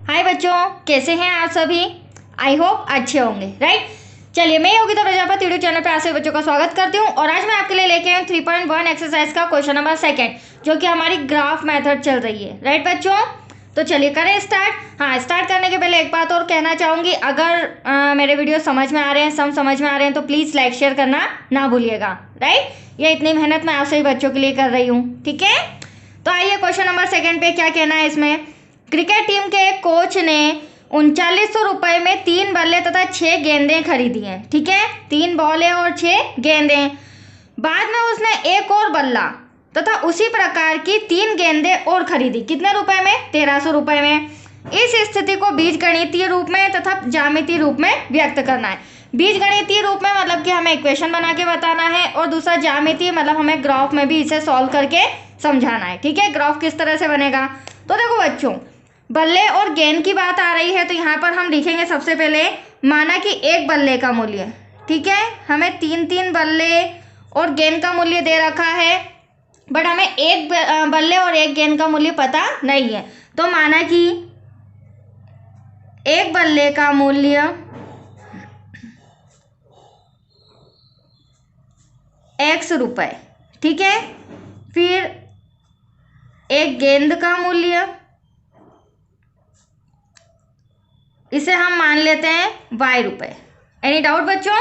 हाय बच्चों, कैसे हैं आप सभी। आई होप अच्छे होंगे, राइट। चलिए, मैं योगिता प्रजापति यूट्यूब चैनल पे आप सभी बच्चों का स्वागत करती हूँ और आज मैं आपके लिए लेके आई हूँ 3.1 एक्सरसाइज का क्वेश्चन नंबर 2 जो कि हमारी ग्राफ मेथड चल रही है, राइट बच्चों। तो चलिए करें स्टार्ट। हाँ, स्टार्ट करने के पहले एक बात और कहना चाहूँगी, अगर मेरे वीडियो समझ में आ रहे हैं, समझ में आ रहे हैं तो प्लीज़ लाइक शेयर करना ना भूलिएगा, राइट। ये इतनी मेहनत मैं आप सभी बच्चों के लिए कर रही हूँ, ठीक है। तो आइए क्वेश्चन नंबर 2 पे क्या कहना है इसमें। क्रिकेट टीम के एक कोच ने 3900 रुपए में 3 बल्ले तथा 6 गेंदें खरीदी हैं, ठीक है। 3 बॉलें और 6 गेंदें। बाद में उसने एक और बल्ला तथा उसी प्रकार की 3 गेंदें और खरीदी। कितने रुपए में? 1300 रुपए में। इस स्थिति को बीजगणितीय रूप में तथा ज्यामितीय रूप में व्यक्त करना है। बीजगणितीय रूप में मतलब कि हमें इक्वेशन बना के बताना है, और दूसरा ज्यामितीय मतलब हमें ग्राफ में भी इसे सॉल्व करके समझाना है, ठीक है। ग्राफ किस तरह से बनेगा, तो देखो बच्चों, बल्ले और गेंद की बात आ रही है तो यहाँ पर हम लिखेंगे सबसे पहले, माना कि एक बल्ले का मूल्य, ठीक है। हमें 3 बल्ले और गेंद का मूल्य दे रखा है, बट हमें एक बल्ले और एक गेंद का मूल्य पता नहीं है। तो माना कि एक बल्ले का मूल्य x रुपए, ठीक है। फिर एक गेंद का मूल्य, इसे हम मान लेते हैं y रुपए। एनी डाउट बच्चों।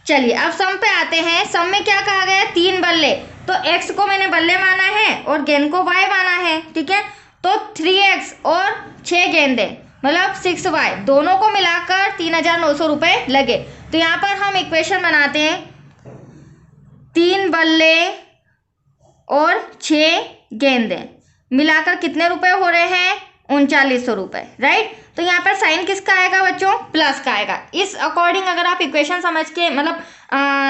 चलिए अब सम पे आते हैं। सम में क्या कहा गया है? 3 बल्ले, तो x को मैंने बल्ले माना है और गेंद को y माना है, ठीक है। तो 3x और 6 गेंदें मतलब 6y, दोनों को मिलाकर 3900 रुपए लगे। तो यहाँ पर हम इक्वेशन बनाते हैं, 3 बल्ले और 6 गेंदें मिलाकर कितने रुपए हो रहे हैं? 3900 रुपए, राइट। तो यहाँ पर साइन किसका आएगा बच्चों? प्लस का आएगा। इस अकॉर्डिंग अगर आप इक्वेशन समझ के मतलब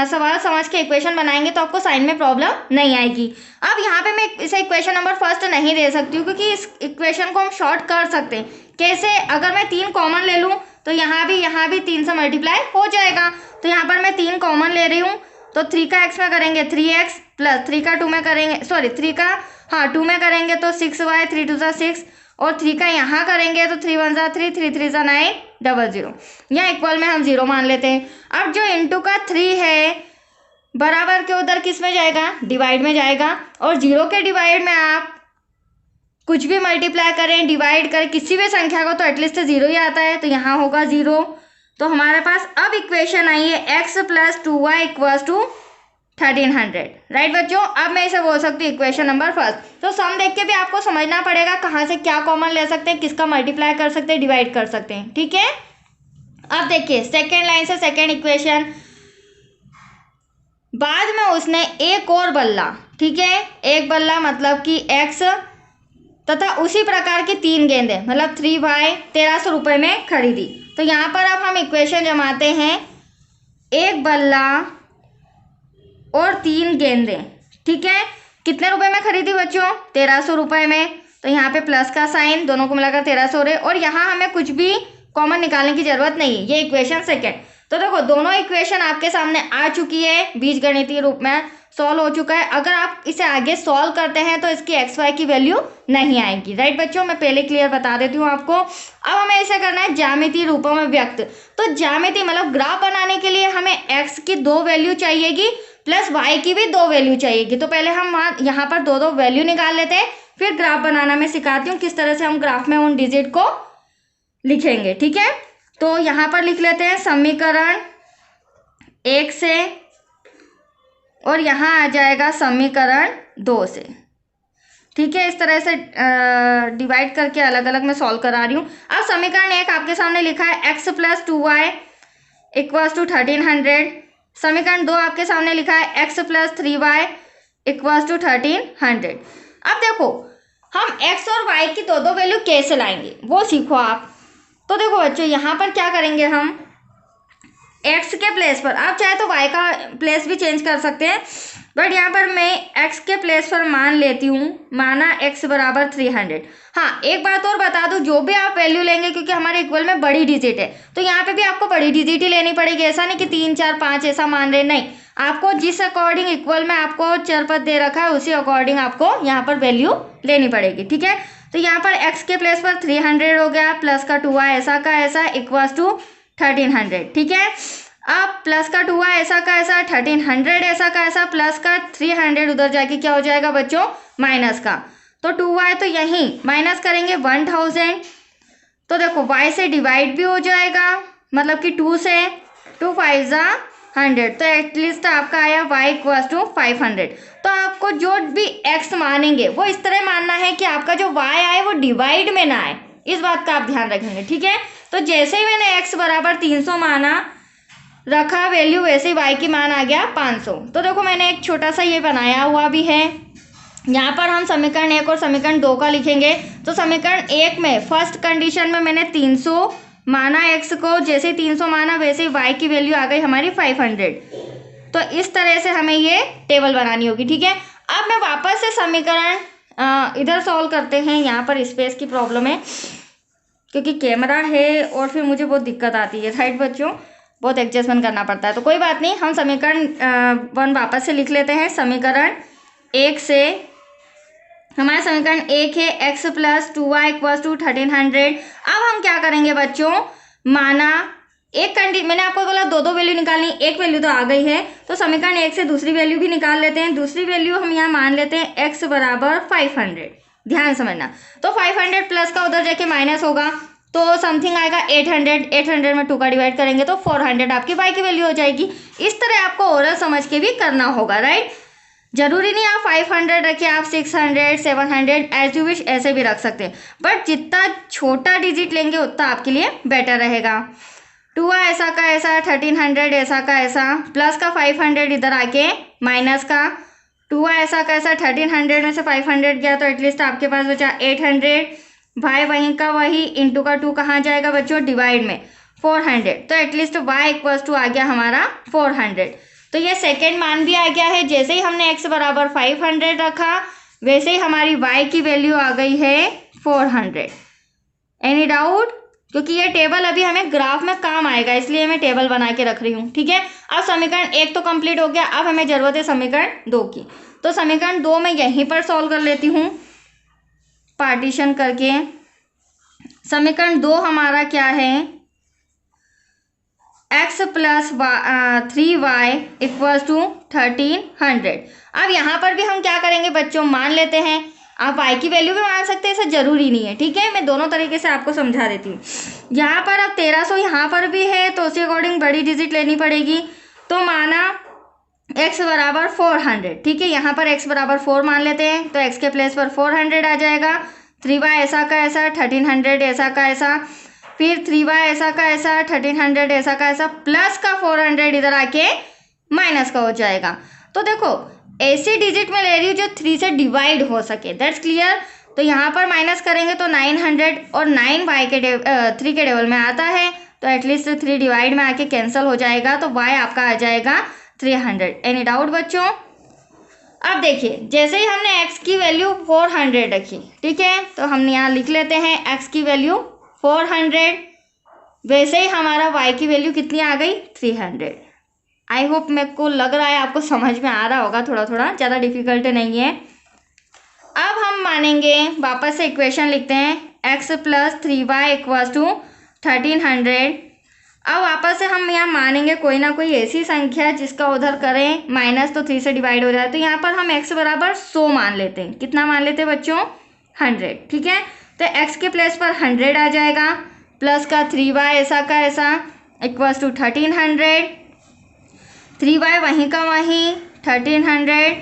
सवाल समझ के इक्वेशन बनाएंगे तो आपको साइन में प्रॉब्लम नहीं आएगी। अब यहाँ पे मैं इसे इक्वेशन नंबर फर्स्ट नहीं दे सकती हूँ, क्योंकि इस इक्वेशन को हम शॉर्ट कर सकते हैं। कैसे? अगर मैं 3 कॉमन ले लूँ तो यहाँ भी 3 से मल्टीप्लाई हो जाएगा। तो यहाँ पर मैं 3 कॉमन ले रही हूँ, तो 3 का x में करेंगे 3x प्लस 3 का 2 में करेंगे, सॉरी 3 का 2 में करेंगे तो 6y, 3 2 6, और 3 का यहाँ करेंगे तो 3 1 3, 3 3 9 00। यहाँ इक्वल में हम 0 मान लेते हैं। अब जो इंटू का 3 है बराबर के उधर किस में जाएगा? डिवाइड में जाएगा। और 0 के डिवाइड में आप कुछ भी मल्टीप्लाई करें, डिवाइड करें किसी भी संख्या को, तो एटलीस्ट 0 ही आता है, तो यहाँ होगा 0। तो हमारे पास अब इक्वेशन आई है x + 2y = 1300, राइट बच्चों। अब मैं इसे बोल सकती हूँ इक्वेशन नंबर फर्स्ट। तो सम देख के भी आपको समझना पड़ेगा कहाँ से क्या कॉमन ले सकते हैं, किसका मल्टीप्लाई कर सकते हैं, डिवाइड कर सकते हैं, ठीक है। अब देखिए सेकेंड लाइन से सेकेंड इक्वेशन, बाद में उसने एक और बल्ला, ठीक है, एक बल्ला मतलब कि x तथा उसी प्रकार की 3 गेंदें मतलब 3y 1300 रुपए में खरीदी। तो यहाँ पर अब हम इक्वेशन जमाते हैं, एक बल्ला और 3 गेंदें, ठीक है। कितने रुपए में खरीदी बच्चों? 1300 रुपए में। तो यहाँ पे प्लस का साइन, दोनों को मिलाकर 1300 हो रहे, और यहाँ हमें कुछ भी कॉमन निकालने की जरूरत नहीं है। ये इक्वेशन सेकेंड। तो देखो दोनों इक्वेशन आपके सामने आ चुकी है, बीजगणितीय रूप में सॉल्व हो चुका है। अगर आप इसे आगे सॉल्व करते हैं तो इसकी एक्स वाई की वैल्यू नहीं आएगी, राइट बच्चों। मैं पहले क्लियर बता देती हूँ आपको। अब हमें इसे करना है ज्यामितीय रूपों में व्यक्त। तो ज्यामितीय मतलब ग्राफ बनाने के लिए हमें एक्स की 2 वैल्यू चाहिएगी प्लस वाई की भी 2 वैल्यू चाहिएगी। तो पहले हम यहाँ पर 2 वैल्यू निकाल लेते हैं, फिर ग्राफ बनाना मैं सिखाती हूँ किस तरह से हम ग्राफ में उन डिजिट को लिखेंगे, ठीक है। तो यहाँ पर लिख लेते हैं समीकरण 1 से, और यहाँ आ जाएगा समीकरण 2 से, ठीक है। इस तरह से डिवाइड करके अलग अलग मैं सॉल्व करा रही हूँ। अब समीकरण 1 आपके सामने लिखा है x + 2y = 1300। समीकरण 2 आपके सामने लिखा है x + 3y = 1300। अब देखो हम x और y की 2 वैल्यू कैसे लाएंगे वो सीखो आप। तो देखो बच्चों यहाँ पर क्या करेंगे, हम x के प्लेस पर, आप चाहे तो y का प्लेस भी चेंज कर सकते हैं, बट यहाँ पर मैं x के प्लेस पर मान लेती हूँ, माना x = 300। हाँ, एक बात और बता दूँ, जो भी आप वैल्यू लेंगे, क्योंकि हमारे इक्वल में बड़ी डिजिट है तो यहाँ पे भी आपको बड़ी डिजिट ही लेनी पड़ेगी। ऐसा नहीं कि 3 4 5 ऐसा मान रहे, नहीं, आपको जिस अकॉर्डिंग इक्वल में आपको चर पद दे रखा है उसी अकॉर्डिंग आपको यहाँ पर वैल्यू लेनी पड़ेगी, ठीक है। तो यहाँ पर x के प्लेस पर 300 हो गया, प्लस का 2y ऐसा का ऐसा इक्वल्स टू 1300, ठीक है। अब प्लस का 2y ऐसा का ऐसा 1300 ऐसा का ऐसा प्लस का 300 उधर जाके क्या हो जाएगा बच्चों माइनस का, तो 2y तो यहीं माइनस करेंगे 1000, तो देखो y से डिवाइड भी हो जाएगा, मतलब कि 2 से 2 5 जा 100, तो एटलीस्ट आपका आया y इक्वल्स टू 500। तो आपको जो भी x मानेंगे वो इस तरह मानना है कि आपका जो y आए वो डिवाइड में ना आए, इस बात का आप ध्यान रखेंगे, ठीक है। तो जैसे ही मैंने x बराबर 300 माना रखा वैल्यू, वैसे ही y की मान आ गया 500। तो देखो मैंने एक छोटा सा ये बनाया हुआ भी है, यहाँ पर हम समीकरण 1 और समीकरण 2 का लिखेंगे। तो समीकरण 1 में फर्स्ट कंडीशन में मैंने 300 माना x को, जैसे ही 300 माना वैसे ही y की वैल्यू आ गई हमारी 500। तो इस तरह से हमें ये टेबल बनानी होगी, ठीक है। अब मैं वापस से समीकरण इधर सॉल्व करते हैं, यहाँ पर स्पेस की प्रॉब्लम है क्योंकि कैमरा है और फिर मुझे बहुत दिक्कत आती है, राइट बच्चों, बहुत एडजस्टमेंट करना पड़ता है। तो कोई बात नहीं, हम समीकरण 1 वापस से लिख लेते हैं। समीकरण 1 से हमारा समीकरण 1 है x plus 2y equals to 1300। अब हम क्या करेंगे बच्चों, माना एक मैंने आपको बोला दो वैल्यू निकालनी, एक वैल्यू तो आ गई है, तो समीकरण 1 से दूसरी वैल्यू भी निकाल लेते हैं। दूसरी वैल्यू हम यहाँ मान लेते हैं x बराबर 500, ध्यान समझना। तो 500 प्लस का उधर जाके माइनस होगा तो समथिंग आएगा 800 में 2 का डिवाइड करेंगे तो 400 आपकी y की वैल्यू हो जाएगी। इस तरह आपको ओरल समझ के भी करना होगा, राइट। जरूरी नहीं आप 500 रखिए, आप 600 700 एज यू विश ऐसे भी रख सकते हैं, बट जितना छोटा डिजिट लेंगे उतना आपके लिए बेटर रहेगा। 2y ऐसा का ऐसा 1300 ऐसा का ऐसा प्लस का 500 इधर आके माइनस का 2y ऐसा का ऐसा 1300 में से 500 गया तो एटलीस्ट आपके पास बचा 800, भाई वहीं का वही इंटू का 2 कहाँ जाएगा बच्चों डिवाइड में 400, तो एटलीस्ट y इक्वल्स टू आ गया हमारा 400। तो ये सेकेंड मान भी आ गया है। जैसे ही हमने x बराबर 500 रखा वैसे ही हमारी y की वैल्यू आ गई है 400। एनी डाउट, क्योंकि ये टेबल अभी हमें ग्राफ में काम आएगा इसलिए मैं टेबल बना के रख रही हूँ, ठीक है। अब समीकरण 1 तो कंप्लीट हो गया, अब हमें जरूरत है समीकरण 2 की। तो समीकरण 2 मैं यहीं पर सॉल्व कर लेती हूँ पार्टीशन करके। समीकरण 2 हमारा क्या है, x plus 3y equals to 1300। अब यहाँ पर भी हम क्या करेंगे बच्चों, मान लेते हैं, आप y की वैल्यू भी मान सकते हैं, ऐसा जरूरी नहीं है, ठीक है। मैं दोनों तरीके से आपको समझा देती हूँ। यहाँ पर अब 1300 यहाँ पर भी है तो उसी अकॉर्डिंग बड़ी डिजिट लेनी पड़ेगी। तो माना x बराबर 400, ठीक है। यहाँ पर x बराबर 4 मान लेते हैं तो x के प्लेस पर 400 आ जाएगा, 3y ऐसा का ऐसा 1300 ऐसा का ऐसा, फिर 3y ऐसा का ऐसा 1300 ऐसा का ऐसा प्लस का 400 इधर आके माइनस का हो जाएगा। तो देखो ऐसी डिजिट में ले रही हूँ जो 3 से डिवाइड हो सके, दैट्स क्लियर। तो यहाँ पर माइनस करेंगे तो 900 और 9 y के 3 के टेबल में आता है तो एटलीस्ट 3 डिवाइड में आके कैंसिल हो जाएगा, तो y आपका आ जाएगा 300। एनी डाउट बच्चों। अब देखिए जैसे ही हमने x की वैल्यू 400 रखी, ठीक है, तो हम यहाँ लिख लेते हैं x की वैल्यू 400, वैसे ही हमारा y की वैल्यू कितनी आ गई 300। आई होप मेरे को लग रहा है आपको समझ में आ रहा होगा, थोड़ा थोड़ा, ज़्यादा डिफिकल्ट नहीं है। अब हम मानेंगे, वापस से इक्वेशन लिखते हैं x plus 3y equals to 1300। अब वापस से हम यहाँ मानेंगे कोई ना कोई ऐसी संख्या जिसका उधर करें माइनस तो 3 से डिवाइड हो जाए, तो यहाँ पर हम x बराबर 100 मान लेते हैं। कितना मान लेते हैं बच्चों 100, ठीक है। तो x के प्लेस पर 100 आ जाएगा, प्लस का 3y ऐसा का ऐसा इक्वल्स टू 1300, 3y वहीं का वहीं 1300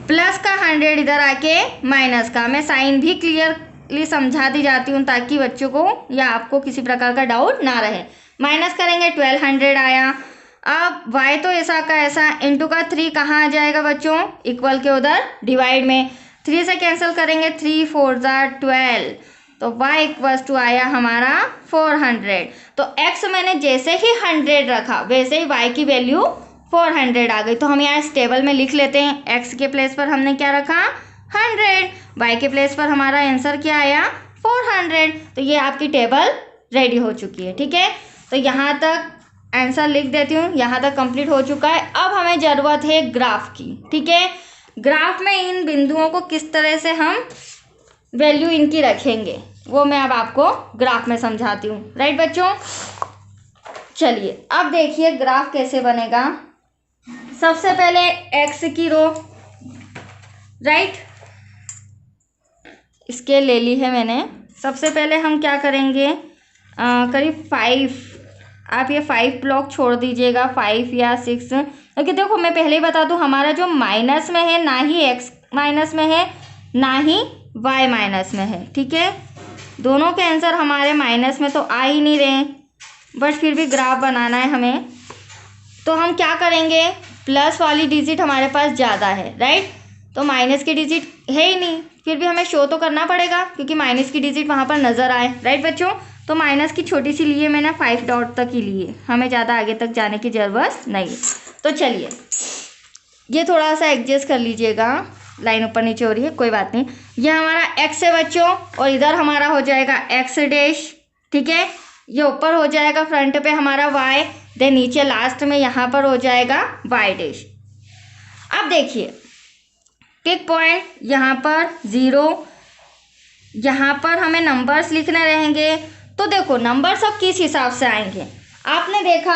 प्लस का 100 इधर आके माइनस का। मैं साइन भी क्लियरली समझा दी जाती हूँ ताकि बच्चों को या आपको किसी प्रकार का डाउट ना रहे। माइनस करेंगे 1200 आया। अब y तो ऐसा का ऐसा इंटू का 3 कहाँ आ जाएगा बच्चों, इक्वल के उधर डिवाइड में 3 से कैंसिल करेंगे, 3 4 12, तो y इक्वल्स टू आया हमारा 400। तो x मैंने जैसे ही 100 रखा वैसे ही y की वैल्यू 400 आ गई। तो हम यहाँ इस टेबल में लिख लेते हैं, x के प्लेस पर हमने क्या रखा 100, y के प्लेस पर हमारा आंसर क्या आया 400। तो ये आपकी टेबल रेडी हो चुकी है, ठीक है। तो यहाँ तक आंसर लिख देती हूँ, यहाँ तक कंप्लीट हो चुका है। अब हमें ज़रूरत है ग्राफ की, ठीक है। ग्राफ में इन बिंदुओं को किस तरह से हम वैल्यू इनकी रखेंगे, वो मैं अब आपको ग्राफ में समझाती हूँ। राइट बच्चों, चलिए अब देखिए ग्राफ कैसे बनेगा। सबसे पहले एक्स की रो, राइट, स्केल ले ली है मैंने। सबसे पहले हम क्या करेंगे, करीब 5, आप ये 5 ब्लॉक छोड़ दीजिएगा, 5 या 6, क्योंकि देखो मैं पहले ही बता दूं हमारा जो माइनस में है ना ही एक्स माइनस में है ना ही वाई माइनस में है, ठीक है। दोनों के आंसर हमारे माइनस में तो आ ही नहीं रहे, बट फिर भी ग्राफ बनाना है हमें, तो हम क्या करेंगे, प्लस वाली डिजिट हमारे पास ज़्यादा है, राइट, तो माइनस की डिजिट है ही नहीं, फिर भी हमें शो तो करना पड़ेगा क्योंकि माइनस की डिजिट वहाँ पर नज़र आए। राइट बच्चों, तो माइनस की छोटी सी लिए मैंने 5 डॉट तक ही लिए, हमें ज़्यादा आगे तक जाने की ज़रूरत नहीं। तो चलिए ये थोड़ा सा एडजस्ट कर लीजिएगा, लाइन ऊपर नीचे हो रही है, कोई बात नहीं। ये हमारा एक्स है बच्चों, और इधर हमारा हो जाएगा एक्स डैश, ठीक है। ये ऊपर हो जाएगा फ्रंट पे हमारा वाई, देन नीचे लास्ट में यहाँ पर हो जाएगा वाई डैश। अब देखिए पिक पॉइंट यहाँ पर 0, यहाँ पर हमें नंबर्स लिखने रहेंगे। तो देखो नंबर्स अब किस हिसाब से आएंगे, आपने देखा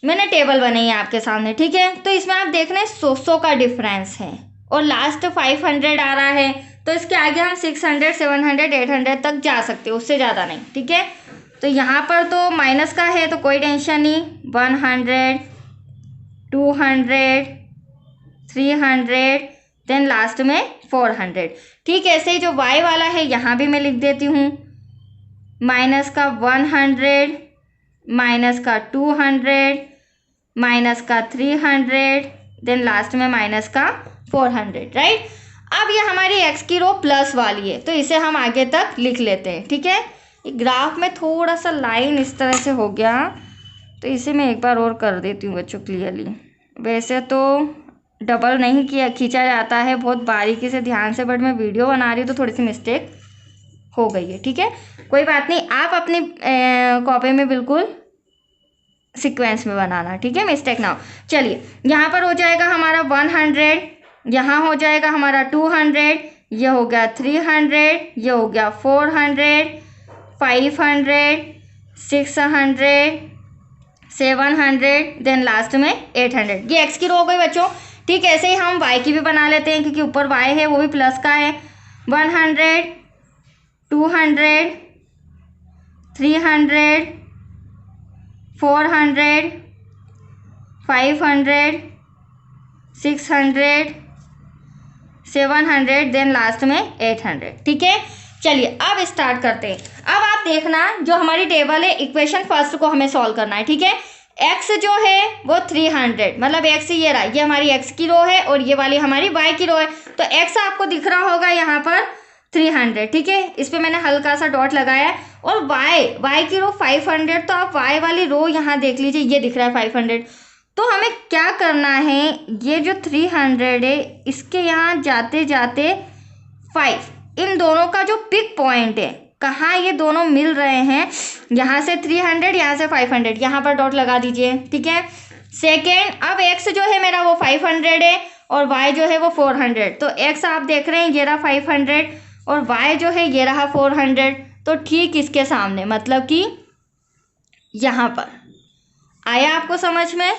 मैंने टेबल बनाई है आपके सामने, ठीक है, तो इसमें आप देख रहे हैं 100 का डिफरेंस है और लास्ट 500 आ रहा है, तो इसके आगे हम 600, 700, 800 तक जा सकते हैं, उससे ज़्यादा नहीं, ठीक है। तो यहाँ पर तो माइनस का है तो कोई टेंशन नहीं, 100, 200, 300, देन लास्ट में 400। ठीक ऐसे ही जो y वाला है यहाँ भी मैं लिख देती हूँ, माइनस का 100, माइनस का 200, माइनस का 300, देन लास्ट में माइनस का 400, राइट। अब ये हमारी x की रो प्लस वाली है, तो इसे हम आगे तक लिख लेते हैं, ठीक है। ग्राफ में थोड़ा सा लाइन इस तरह से हो गया, तो इसे मैं एक बार और कर देती हूँ बच्चों क्लियरली। वैसे तो डबल नहीं किया खींचा जाता है, बहुत बारीकी से ध्यान से, बट मैं वीडियो बना रही हूँ तो थोड़ी सी मिस्टेक हो गई है, ठीक है, कोई बात नहीं। आप अपनी कॉपी में बिल्कुल सीक्वेंस में बनाना, ठीक है, मिस्टेक ना हो। चलिए यहाँ पर हो जाएगा हमारा 100, यहाँ हो जाएगा हमारा 200, ये हो गया 300, ये हो गया 400, 500, 600, 700, देन लास्ट में 800। ये एक्स की रो हो गई बच्चों। ठीक ऐसे ही हम वाई की भी बना लेते हैं क्योंकि ऊपर वाई है वो भी प्लस का है। 100, 200, 300, 400, 500, 600, 700, देन लास्ट में 800। ठीक है, चलिए अब स्टार्ट करते हैं। अब आप देखना जो हमारी टेबल है, इक्वेशन फर्स्ट को हमें सॉल्व करना है, ठीक है। x जो है वो 300, मतलब x ये रहा, ये हमारी x की रो है और ये वाली हमारी y की रो है। तो x आपको दिख रहा होगा यहाँ पर 300, ठीक है, इस पर मैंने हल्का सा डॉट लगाया है। और y की रो 500, तो आप y वाली रो यहाँ देख लीजिए, ये दिख रहा है 500। तो हमें क्या करना है, ये जो 300 है इसके यहाँ जाते जाते 5, इन दोनों का जो पिक पॉइंट है, कहाँ ये दोनों मिल रहे हैं, यहाँ से 300, यहाँ से 500, यहाँ पर डॉट लगा दीजिए, ठीक है। सेकेंड, अब x जो है मेरा वो 500 है और y जो है वो 400। तो x आप देख रहे हैं ये रहा 500 और y जो है ये रहा 400। तो ठीक इसके सामने, मतलब कि यहाँ पर आया आपको समझ में।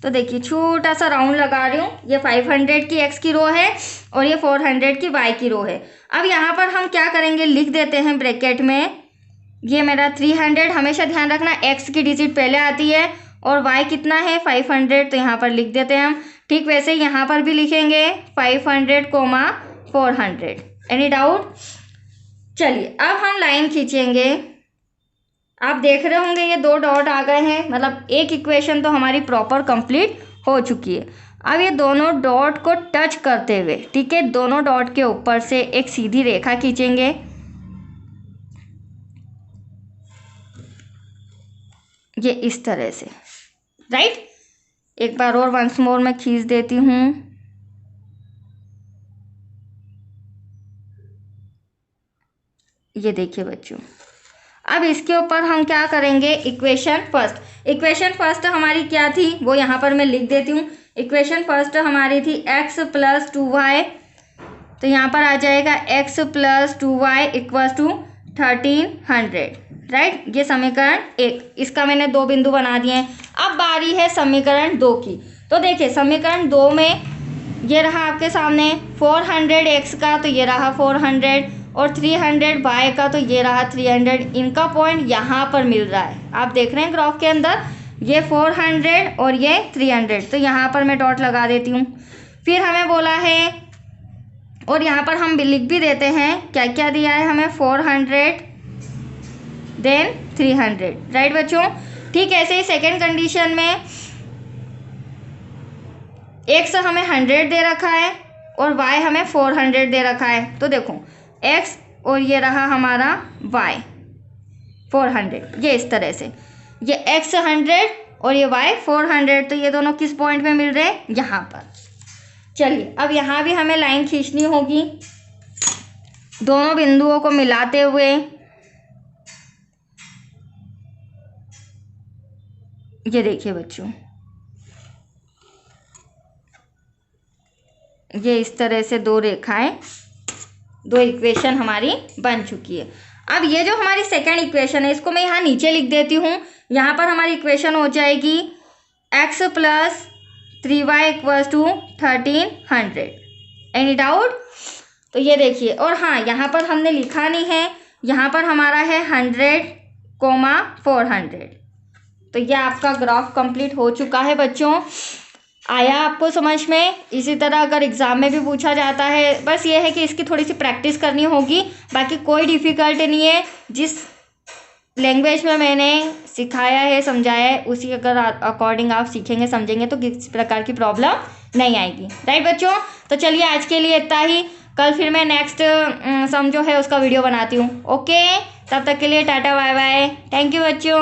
तो देखिए छोटा सा राउंड लगा रही हूँ, ये 500 की x की रो है और ये 400 की y की रो है। अब यहाँ पर हम क्या करेंगे, लिख देते हैं ब्रैकेट में, ये मेरा 300, हमेशा ध्यान रखना x की डिजिट पहले आती है और y कितना है 500, तो यहाँ पर लिख देते हैं हम। ठीक वैसे ही यहाँ पर भी लिखेंगे 500, 400। Any doubt? चलिए अब हम लाइन खींचेंगे। आप देख रहे होंगे ये 2 डॉट आ गए हैं, मतलब एक इक्वेशन तो हमारी प्रॉपर कंप्लीट हो चुकी है। अब ये दोनों डॉट को टच करते हुए, ठीक है, दोनों डॉट के ऊपर से एक सीधी रेखा खींचेंगे। ये इस तरह से, राइट। एक बार और वंस मोर मैं खींच देती हूँ। ये देखिए बच्चों, अब इसके ऊपर हम क्या करेंगे, इक्वेशन फर्स्ट। इक्वेशन फर्स्ट हमारी क्या थी वो यहाँ पर मैं लिख देती हूँ। इक्वेशन फर्स्ट हमारी थी x + 2y तो यहाँ पर आ जाएगा x + 2y = 1300, राइट। ये समीकरण 1, इसका मैंने 2 बिंदु बना दिए हैं। अब बारी है समीकरण 2 की। तो देखिए समीकरण 2 में ये रहा आपके सामने 400x का, तो ये रहा 400, और 300y का, तो ये रहा 300। इनका पॉइंट यहाँ पर मिल रहा है, आप देख रहे हैं ग्राफ के अंदर, ये 400 और ये 300, तो यहाँ पर मैं डॉट लगा देती हूँ। फिर हमें बोला है, और यहाँ पर हम लिख भी देते हैं क्या क्या दिया है हमें, 400 देन 300, राइट बच्चों। ठीक ऐसे ही सेकेंड कंडीशन में x हमें 100 दे रखा है और y हमें 400 दे रखा है। तो देखो x और ये रहा हमारा y 400, ये इस तरह से, ये x 100 और ये y 400, तो ये दोनों किस पॉइंट में मिल रहे हैं, यहाँ पर। चलिए अब यहाँ भी हमें लाइन खींचनी होगी दोनों बिंदुओं को मिलाते हुए। ये देखिए बच्चों, ये इस तरह से 2 रेखाएं, 2 इक्वेशन हमारी बन चुकी है। अब ये जो हमारी सेकंड इक्वेशन है, इसको मैं यहाँ नीचे लिख देती हूँ। यहाँ पर हमारी इक्वेशन हो जाएगी x + 3y = 1300। Any doubt? तो ये देखिए, और हाँ यहाँ पर हमने लिखा नहीं है, यहाँ पर हमारा है 100, 400। तो ये आपका ग्राफ कंप्लीट हो चुका है बच्चों। आया आपको समझ में? इसी तरह अगर एग्ज़ाम में भी पूछा जाता है, बस ये है कि इसकी थोड़ी सी प्रैक्टिस करनी होगी, बाकी कोई डिफ़िकल्ट नहीं है। जिस लैंग्वेज में मैंने सिखाया है, समझाया है, उसी अगर अकॉर्डिंग आप सीखेंगे समझेंगे तो किसी प्रकार की प्रॉब्लम नहीं आएगी, राइट बच्चों। तो चलिए आज के लिए इतना ही, कल फिर मैं नेक्स्ट सम जो है उसका वीडियो बनाती हूँ। ओके, तब तक के लिए tata bye bye, thank you बच्चों।